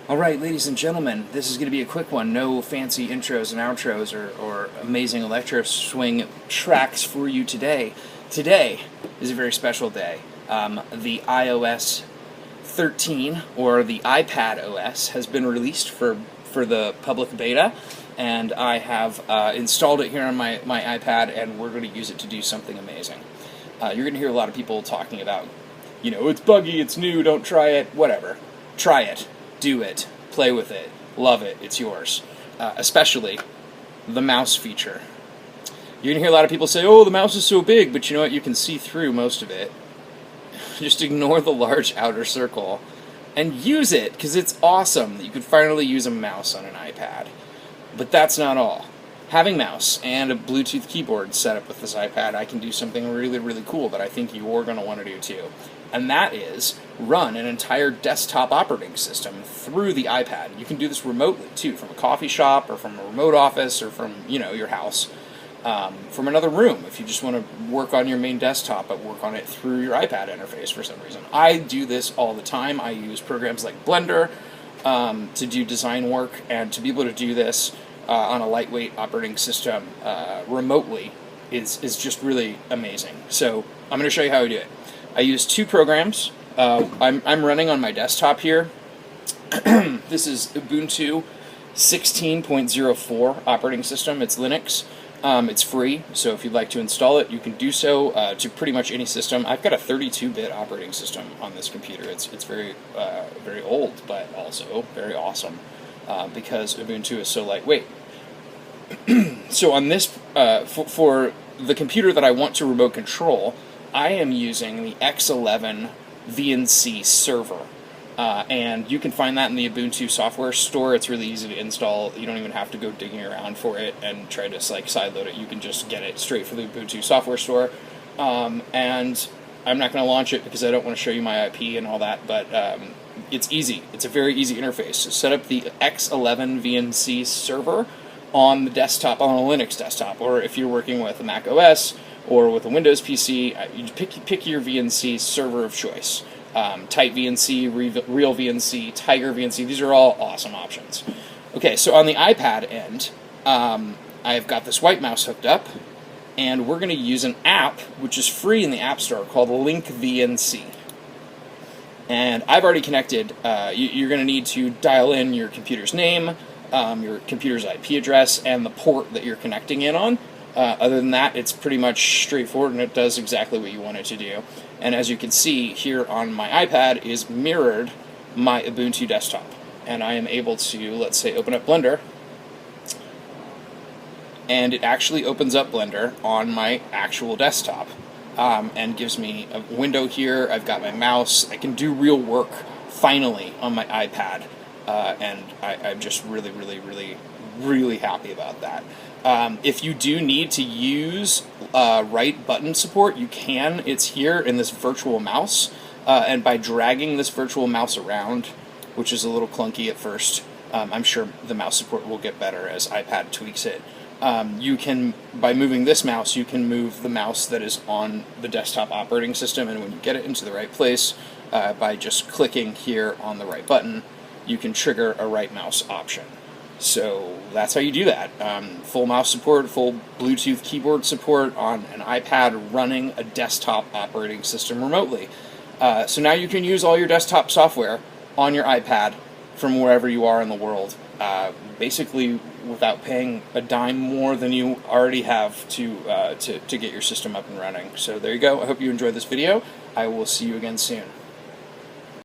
Alright, ladies and gentlemen, this is going to be a quick one. No fancy intros and outros or amazing electro swing tracks for you today. Today is a very special day. The iOS 13, or the IpadOS, has been released for the public beta, and I have installed it here on my iPad, and we're going to use it to do something amazing. You're going to hear a lot of people talking about, it's buggy, it's new, don't try it, whatever. Try it. Do it, play with it, love it, it's yours. Especially the mouse feature. You're going to hear a lot of people say, oh, the mouse is so big, but you know what, you can see through most of it. Just ignore the large outer circle and use it, because it's awesome that you can finally use a mouse on an iPad. But that's not all. Having mouse and a Bluetooth keyboard set up with this iPad, I can do something really, really cool that I think you're going to want to do too. And that is run an entire desktop operating system through the iPad. You can do this remotely too, from a coffee shop or from a remote office or from your house, from another room. If you just want to work on your main desktop, but work on it through your iPad interface for some reason. I do this all the time. I use programs like Blender to do design work, and to be able to do this on a lightweight operating system remotely is just really amazing. So I'm going to show you how I do it. I use two programs. I'm running on my desktop here. This is Ubuntu 16.04 operating system. It's Linux. It's free, so if you'd like to install it, you can do so to pretty much any system. I've got a 32-bit operating system on this computer. It's very very old, but also very awesome because Ubuntu is so lightweight. So on this, for the computer that I want to remote control, I am using the X11 VNC server, and you can find that in the Ubuntu software store. It's really easy to install. You don't even have to go digging around for it and try to sideload it. You can just get it straight from the Ubuntu software store, and I'm not going to launch it because I don't want to show you my IP and all that, but it's easy. It's a very easy interface. So set up the X11 VNC server on the desktop, on a Linux desktop, or if you're working with a Mac OS or with a Windows PC, you pick your VNC server of choice. Tight VNC, Real VNC, Tiger VNC, these are all awesome options. Okay, so on the iPad end, I've got this white mouse hooked up, and we're going to use an app which is free in the App Store called Link VNC. And I've already connected. You're going to need to dial in your computer's name, your computer's IP address, and the port that you're connecting in on. Other than that, it's pretty much straightforward, and it does exactly what you want it to do. And as you can see here on my iPad is mirrored my Ubuntu desktop. And I am able to, let's say, open up Blender, and it actually opens up Blender on my actual desktop and gives me a window here. I've got my mouse. I can do real work, finally, on my iPad. And I'm just really, really, really, really happy about that. If you do need to use right button support, you can. It's here in this virtual mouse, and by dragging this virtual mouse around, which is a little clunky at first, I'm sure the mouse support will get better as iPad tweaks it. You can, by moving this mouse, you can move the mouse that is on the desktop operating system, and when you get it into the right place, by just clicking here on the right button, you can trigger a right mouse option. So that's how you do that. Full mouse support, full Bluetooth keyboard support on an iPad running a desktop operating system remotely. So now you can use all your desktop software on your iPad from wherever you are in the world, basically without paying a dime more than you already have to get your system up and running. So there you go. I hope you enjoyed this video. I will see you again soon.